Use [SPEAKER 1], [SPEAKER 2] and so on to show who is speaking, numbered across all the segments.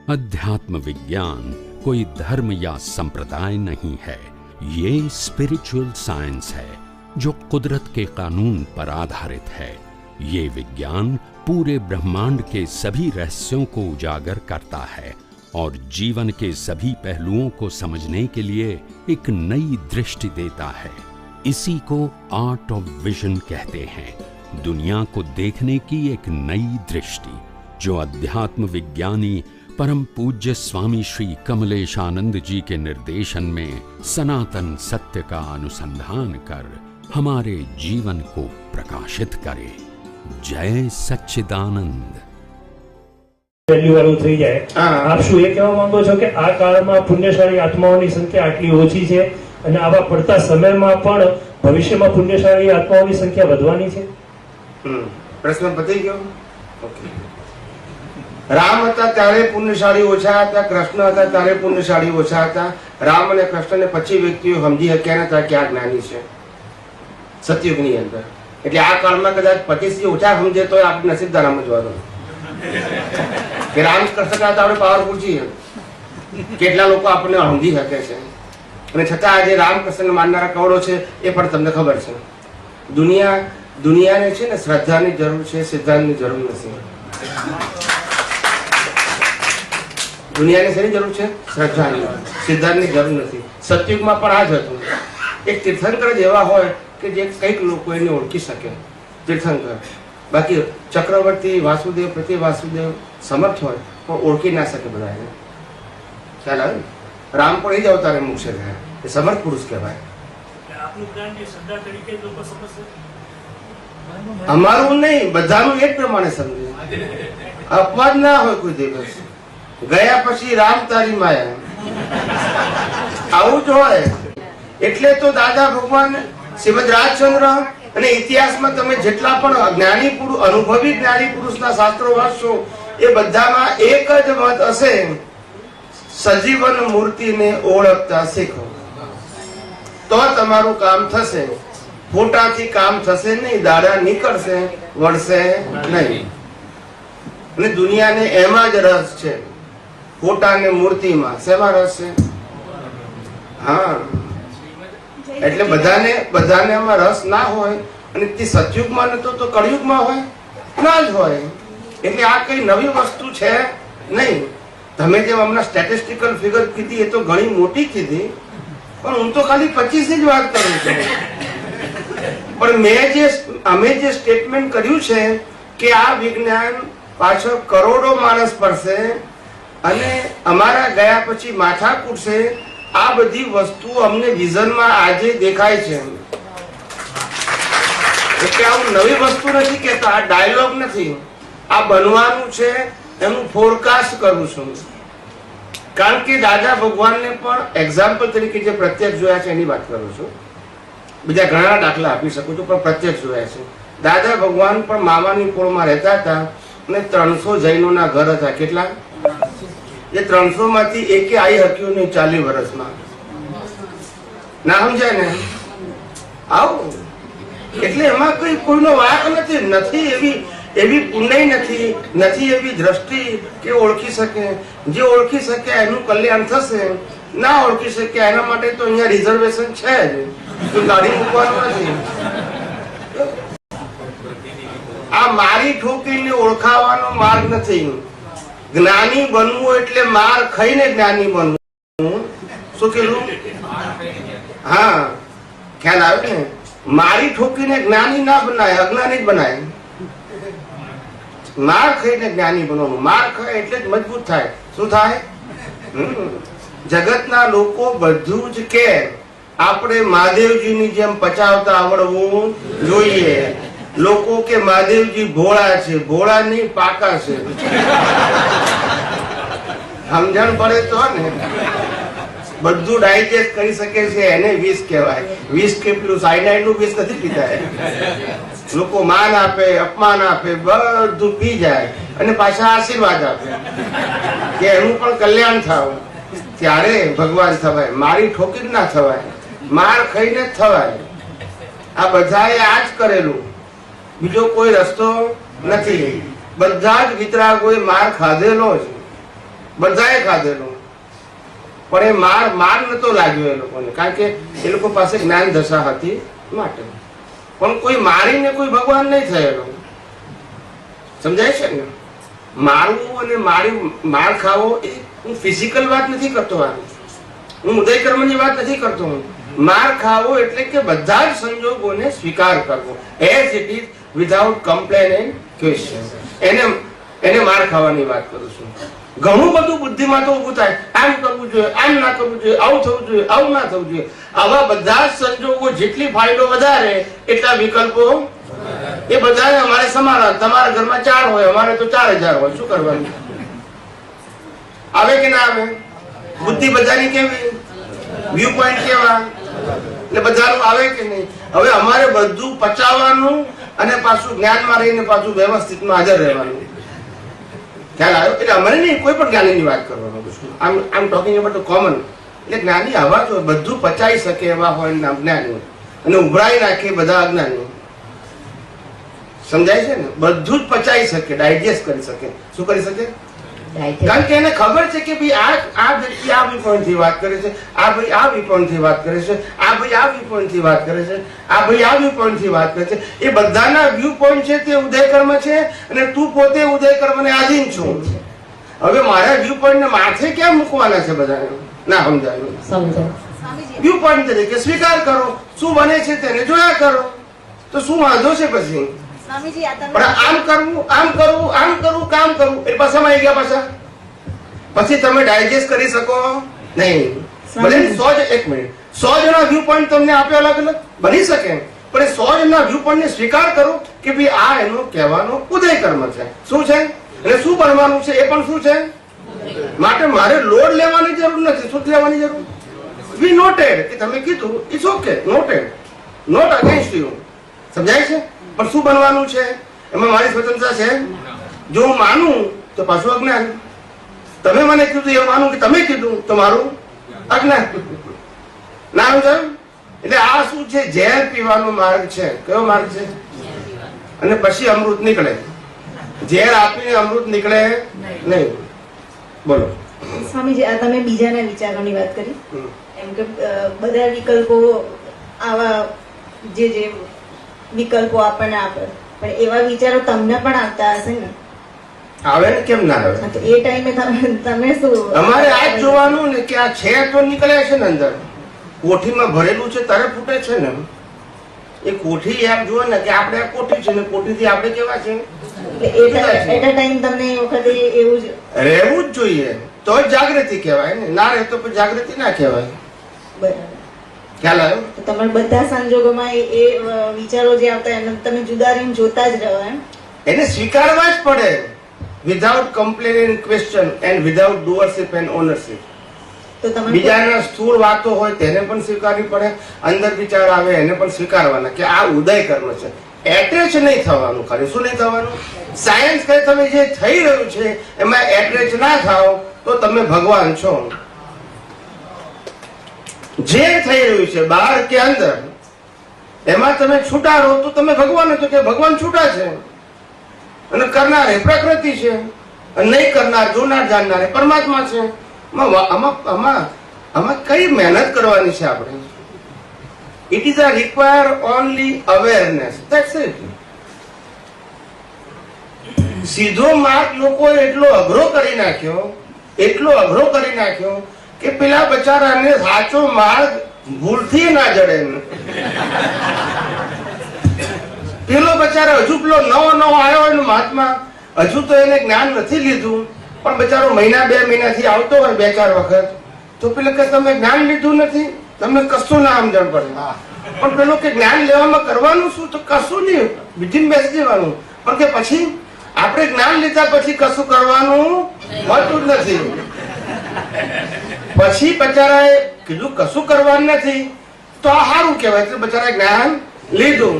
[SPEAKER 1] अध्यात्म विज्ञान कोई धर्म या संप्रदाय नहीं है, ये स्पिरिचुअल साइंस है जो कुदरत के कानून पर आधारित है। ये विज्ञान पूरे ब्रह्मांड के सभी रहस्यों को उजागर करता है और जीवन के सभी पहलुओं को समझने के लिए एक नई दृष्टि देता है। इसी को आर्ट ऑफ विजन कहते हैं, दुनिया को देखने की एक नई दृष्टि, जो अध्यात्म विज्ञानी परम पूज्य स्वामी श्री कमलेशानंद जी के निर्देशन में सनातन सत्य का अनुसंधान कर हमारे जीवन को प्रकाशित करे। जय सच्चिदानंद।
[SPEAKER 2] વેલ્યુ વાળું થઈ જાય। આપ શું એ કહેવા માંગો છો કે આ કાળમાં પુણ્યશાળી આત્માઓની સંખ્યા આટલી ઓછી છે અને આવા પડતા સમયમાં પણ ભવિષ્યમાં પુણ્યશાળી આત્માઓની સંખ્યા વધવાની છે?
[SPEAKER 3] પ્રશ્ન પતી ગયો। ઓકે। રામ હતા ત્યારે પુણ્યશાળી ઓછા હતા, કૃષ્ણ હતા ત્યારે પુણ્યશાળી ઓછા હતા। રામ અને કૃષ્ણને પછી વ્યક્તિઓ સમજી શક્યા નતા કે આ જ્ઞાની છે સતયુગની અંદર। એટલે આ કાળમાં કદાચ 25 ઓછા સમજે તો આપણે નસીબદાર સમજવા દો કે રામ કૃષ્ણ કરતા આપણે પાવરફુલ છીએ। કેટલા લોકો આપણને સમજી શકે છે અને છતાં આજે રામકૃષ્ણ માનનારા કરોડો છે એ પણ તમને ખબર છે। દુનિયાને છે ને શ્રદ્ધાની જરૂર છે, સિદ્ધાંતની જરૂર નથી। દુનિયાને શેની જરૂર છે? શ્રદ્ધાની, સિદ્ધાંતની જરૂર નથી। સતયુગમાં પણ આ જ હતું। એક તીર્થંકર જ એવા હોય કે જે કંઈક લોકો એને ઓળખી શકે, તીર્થંકર। બાકી ચક્રવર્તી, વાસુદેવ, પ્રતિ વાસુદેવ સમર્થ હોય પણ ઓળખી ના શકે બધાને। ખ્યાલ આવે? રામ પણ એ જ અવતારે મુક્ષે ગયા, એ સમર્થ પુરુષ કહેવાય। અમારું નહીં, બધાનું એ જ પ્રમાણે સમજે, અપવાદ ના હોય કોઈ દિવસ। ગયા પછી રામ તારી માયા, આવું જ હોય। એટલે તો દાદા ભગવાન શ્રીમદ રાજચંદ્ર અને ઇતિહાસમાં તમે જેટલા પણ જ્ઞાની પુરુષ, અનુભવી જ્ઞાની પુરુષના શાસ્ત્રો વાંચશો એ બધામાં એક જ મત હશે, સજીવન મૂર્તિને ઓળખતા શીખો તો તમારું કામ થશે। ફોટાથી કામ થશે નહીં, દાડા નીકળશે, વળશે નહીં। અને દુનિયાને એમાં જ રસ છે, ફોટા ને મૂર્તિમાં। શેમાં રસ છે? હા, એટલે બધાને એમાં રસ ના હોય અને તે સતયુગમાં નતો તો કળયુગમાં હોય ના જ હોય। એટલે આ કઈ નવી વસ્તુ છે નહીં। તમે જેમ હમણાં સ્ટેટિસ્ટિકલ ફિગર કીધી એ તો ઘણી મોટી કીધી, પણ હું તો ખાલી 25 જ વાત કરું છું। પણ અમે જે સ્ટેટમેન્ટ કર્યું છે કે આ વિજ્ઞાન પાછળ કરોડો માણસ પડશે અને અમારા ગયા પછી માથા કૂટશે, આ બધી વસ્તુ અમને વિઝનમાં આજે દેખાય છે। એટલે આવું નવી વસ્તુ નથી કહેતા, આ ડાયલોગ નથી, આ બનવાનું છે, એનું ફોરકાસ્ટ કરું છું। કારણ કે દાદા ભગવાનને પણ એક્ઝામ્પલ તરીકે જે પ્રત્યક્ષ જોયા છે એની વાત કરું છું। બીજા ઘણા દાખલા આપી શકું છું પણ પ્રત્યક્ષ જોયા છે। દાદા ભગવાન પણ મામાની પોળમાં રહેતા હતા અને 300 જૈનોના ઘર હતા। કેટલા? એ 300 માંથી એકે આવી શક્યું નહીં 40 વર્ષમાં। ના સમજાય ને? આવું એટલે એમાં કોઈનો વાંક નથી એવી પુણ્ય નથી એવી દ્રષ્ટિ કે ઓળખી શકે। જે ઓળખી શકે એનું કલ્યાણ થશે, ના ઓળખી શકે એના માટે તો અહીંયા રિઝર્વેશન છે જ, તો ગાડી મૂકવાનું નથી। આ મારી ઠોકીને ઓળખાવાનો માર્ગ નથી। જ્ઞાની બનવું એટલે માર ખાઈને જ્ઞાની બનવું। શું કીધું? હા, ખ્યાલ આવે ને? મારી ઠોકીને જ્ઞાની ના બનાય, અજ્ઞાની જ બનાય। માર ખાઈને જ્ઞાની બનવાનું। માર ખાય એટલે જ મજબૂત થાય। શું થાય? જગતના લોકો બધું જ કે આપણે મહાદેવજીની જેમ પચાવતા આવડવું જોઈએ। લોકો કે મહાદેવજી ભોળા છે, ભોળા નહીં પાકા છે। સમજણ પડે તો ને, બધું ડાયજેસ્ટ કરી શકે છે એને વિષ કહેવાય। વિષ કે પેલું સાયનાઇડ નું વિષ નથી પીતા। લોકો માન આપે, અપમાન આપે, બધું પી જાય અને પાછા આશીર્વાદ આપે કે એનું પણ કલ્યાણ થાય, ત્યારે ભગવાન થવાય। મારી ઠોકી ના થવાય, માર ખાઈને જ થવાય। આ બધાએ આ જ કરેલું, બીજો કોઈ રસ્તો નથી। બધા જ વિતરાગોએ માર ખાધેલો જ। બધાએ ખાધેલું, પણ એ માર નતો લાગ્યો એ લોકોને, કારણ કે એ લોકો પાસે જ્ઞાન દશા હતી માટે. પણ કોઈ મારીને કોઈ ભગવાન નહીં થયેલો, સમજાય છે ને? મારવું અને માર ખાવો એ હું ફિઝિકલ વાત નથી કરતો, હું ઉદય કર્મની વાત નથી કરતો. માર ખાવો એટલે કે બધા જ સંજોગોને સ્વીકાર કરવો, as it is, without complain and question. એને માર ખાવાની વાત કરું છું. ઘણું બધું બુદ્ધિમાં તો ઉભું થાય, આમ કરવું જોઈએ, આમ ના કરવું જોઈએ, આવું થવું જોઈએ, આવું ના થવું જોઈએ. આવા બધા જ સંજોગો, જેટલી ફાઇલો વધારે એટલા વિકલ્પો એ બધા અમારે સમાન. તમારા ઘરમાં 4 હોય, અમારે તો 4000 હોય. શું કરવાનું? આવે કે ના આવે? બુદ્ધિ બધાની કેવી, વ્યૂ પોઈન્ટ કેવા, એટલે બધાનું આવે કે નહીં? હવે અમારે બધું પચાવવાનું અને પાછું જ્ઞાનમાં રહીને પાછું વ્યવસ્થિતમાં હાજર રહેવાનું. ખ્યાલ આવ્યો? એટલે અમારે નહીં, કોઈ પણ જ્ઞાનીની વાત કરવાનું. આમ ટોકિંગ અબાઉટ કોમન. એટલે જ્ઞાની આવા જ હોય, બધું પચાવી શકે એવા હોય જ્ઞાની, અને ઉભરાઈ નાખે બધા અજ્ઞાની. સમજાય છે ને? બધું જ પચાવી શકે, ડાયજેસ્ટ કરી શકે. શું કરી શકે? કારણ કે એને ખબર છે કે ભાઈ આ વ્યક્તિ આ વ્યૂ પોઈન્ટ થી વાત કરે છે, આ ભાઈ આ વ્યૂ પોઈન્ટ થી વાત કરે છે, આ ભાઈ આ વ્યૂ પોઈન્ટ થી વાત કરે છે, આ ભાઈ આ વ્યૂ પોઈન્ટ થી વાત કરે છે. એ બધાના વ્યૂ પોઈન્ટ છે તે ઉદય કર્મ છે, અને તું પોતે ઉદય કર્મને આધીન છું. હવે મારા વ્યૂ પોઈન્ટ ને માથે ક્યાં મૂકવાના છે બધાને? ના સમજાયું? વ્યૂ પોઈન્ટ તરીકે સ્વીકાર કરો, શું બને છે તેને જોયા કરો, તો શું વાંધો છે પછી? પણ આમ કરવું, આમ કરવું, આમ કરવું, કામ કરવું, એ પાછામાં આવી ગયા પાછા. પછી તમે ડાયજેસ્ટ કરી શકો નહીં. ભલે 100 જણા વ્યૂ પોઈન્ટ તમને આપે અલગ અલગ, બની શકે, પણ એ 100 જણા વ્યૂ પોઈન્ટ ને સ્વીકાર કરો કે ભાઈ આ એનો કહેવાનો ઉદય કર્મ છે. શું છે? અને શું બનવાનું છે એ પણ શું છે? માટે મારે લોડ લેવાની જરૂર નથી. શું લેવાની જરૂર? વી નોટેડ, કે તમે કીધું it's okay, noted, not against you. સમજાય છે? પણ શું બનવાનું છે એમાં મારી સ્વતંત્રતા છે. જો હું માનું તો પાછું અજ્ઞાન. તમે મને કીધું એવું માનું કે તમે કીધું તો મારું અજ્ઞાન. ના સમજાયું? એટલે આ શું છે? ઝેર પીવાનો માર્ગ છે. કયો માર્ગ છે? અને પછી અમૃત નીકળે. ઝેર આપીને અમૃત નીકળે નહીં. બોલો
[SPEAKER 4] સ્વામીજી, આ તમે બીજાના વિચારોની વાત કરી, એમ કે બધા વિકલ્પો, આવા જે વિકલ્પો આપણને આપે, પણ એવા વિચારો તમને પણ આવતા હશે ને?
[SPEAKER 3] આવે ને, કેમ ના આવે?
[SPEAKER 4] તો એ ટાઈમે તમે શું?
[SPEAKER 3] અમારે આ જ જોવાનું ને કે આ છે તો નીકળે છે ને અંદર. કોઠીમાં ભરેલું છે તારે ફૂટે છે ને. એ કોઠી એમ જુઓ ને કે આપણે આ કોઠી છે ને કોઠીથી આપણે કેવા છે.
[SPEAKER 4] એટ અ ટાઈમ તમને એ વખતે એવું જ
[SPEAKER 3] રહેવું જ જોઈએ, તો જ જાગૃતિ કહેવાય ને. ના રહે તો પછી જાગૃતિ ના કહેવાય.
[SPEAKER 4] બરાબર.
[SPEAKER 3] ખ્યાલ આવ્યો?
[SPEAKER 4] તો તમારે બધા સંજોગોમાં એ વિચારો જે આવતા એને તમે જુદા રહીને જોતા જ રહો એમ?
[SPEAKER 3] એને સ્વીકારવા જ પડે, without complain and question and without doership and ownership.
[SPEAKER 4] તો તમે
[SPEAKER 3] બીજાના સ્થૂળ વાતો હોય તેને પણ સ્વીકારવી પડે, અંદર વિચાર આવે એને પણ સ્વીકારવાના કે આ ઉદય કર્મ છે. એટ્રેચ નહીં થવાનું. ખાલી શું નહીં થવાનું? સાયન્સ કહે તમે જે થઈ રહ્યું છે એમાં એટ્રેચ ના થાવ તો તમે ભગવાન છો. જે થઈ રહ્યું છે બહાર કે અંદર એમાં તમે છૂટા રહો તો તમે ભગવાન છો, કે ભગવાન છૂટા છે, અને કરનાર એ પ્રકૃતિ છે, અને નહીં કરનાર, જોનાર, જાણનાર એ પરમાત્મા છે. આમાં કઈ મહેનત કરવાની છે આપણે? It is a require only awareness, that's it. સીધો માર્ગ લોકો એટલો અઘરો કરી નાખ્યો કે પેલા બચારાને સાચો માર્ગ ભૂલથી ના જડે. પેલો બચારો હજુ પેલો નવો આવ્યો હોય મહાત્મા, હજુ તો એને જ્ઞાન નથી લીધું, પણ બચારો મહિના 2 મહિનાથી આવતો હોય 2-4 વખત, તો પેલો કે તમે જ્ઞાન લીધું નથી, તમને કશું ના સમજણ પડે. પણ પેલો કે જ્ઞાન લેવામાં કરવાનું શું? તો કશું નહીં, વિધિમાં બેસી જવાનું. પણ કે પછી આપણે જ્ઞાન લીધા પછી કશું કરવાનું હોતું જ નથી. પછી બચારાએ કીધું કશું કરવાનું નથી, તો આ સારું કહેવાય. એટલે બચારાએ જ્ઞાન લીધું.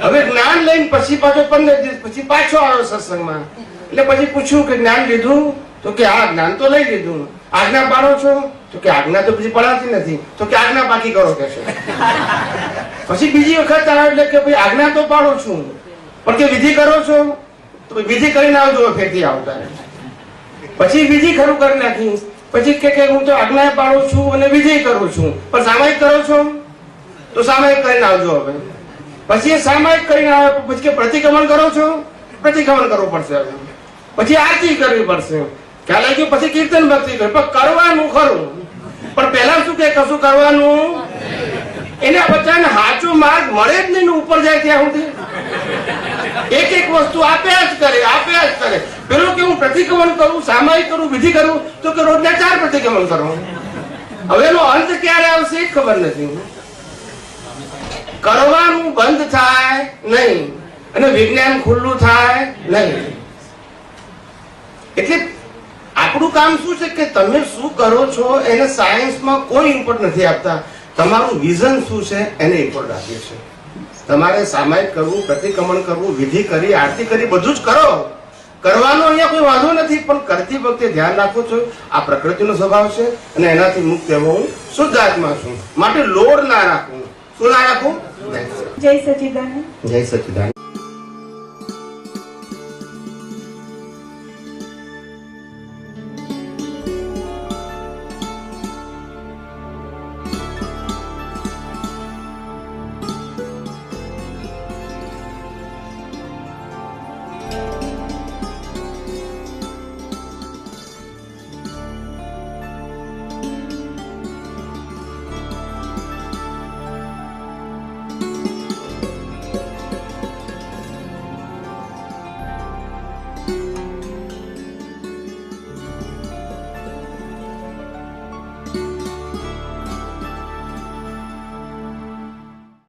[SPEAKER 3] હવે જ્ઞાન લઈને પછી પાછો 15 દિવસ પછી પાછો આવ્યો સત્સંગમાં. એટલે પછી પૂછ્યું કે જ્ઞાન લીધું? તો કે આ જ્ઞાન તો લઈ લીધું. આજ્ઞા પાડો છો? તો કે આજ્ઞા તો પછી પડાતી નથી. તો કે આજ્ઞા પાકી કરો કે છે. પછી બીજી વખત આવે એટલે કે ભાઈ આજ્ઞા તો પાડું છું, પણ કે વિધિ કરો છો? તો વિધિ કરીને આવજો ફેરથી આવતા. પછી વિધિ ખરું કરી નાખી, પછી કે હું તો આજ્ઞા પાડું છું અને વિધિ કરું છું, પણ સામાયિક કરો છો તો સામાયિક કરીને આવજો. હવે પછી એ સામાયિક કરીને આવે પછી કે પ્રતિક્રમણ કરો છો, પ્રતિક્રમણ કરવું પડશે. હવે પછી આરતી કરવી પડશે, ખ્યાલ આવી ગયો. પછી કીર્તન ભક્તિ કરવી, પણ કરવાનું ખરું, પણ પહેલા શું કે કશું કરવાનું એના બચ્ચાને સાચો માર્ગ મળે જ નહીં, ઉપર જાય ત્યાં સુધી એક એક વસ્તુ આપ્યા જ કરે. પેલું કે હું પ્રતિક્રમણ કરું, સામાયિક કરું, વિધિ કરું, તો કે રોજના 4 પ્રતિક્રમણ કરું. હવે એનો અંત ક્યારે આવશે એ ખબર નથી. કરવાનું બંધ થાય નહીં અને વિજ્ઞાન ખુલ્લું થાય નહીં. એટલે આપણું કામ શું છે કે તમે શું કરો છો એને સાયન્સમાં કોઈ ઇમ્પોર્ટ નથી આપતા, તમારું વિઝન શું છે એને ઇમ્પોર્ટ આપીએ છીએ. તમારે સામાયિક કરવું, પ્રતિક્રમણ કરવું, વિધિ કરી, આરતી કરી, બધું જ કરો. કરવાનો અહીંયા કોઈ વાંધો નથી, પણ કરતી વખતે ધ્યાન રાખો છો આ પ્રકૃતિનો સ્વભાવ છે અને એનાથી મુક્ત થવો હું શુદ્ધ આત્મા છું, માટે લોડ ના રાખવું. શું ના રાખવું?
[SPEAKER 4] જય સચિદાનંદ.
[SPEAKER 3] જય સચિદાનંદ.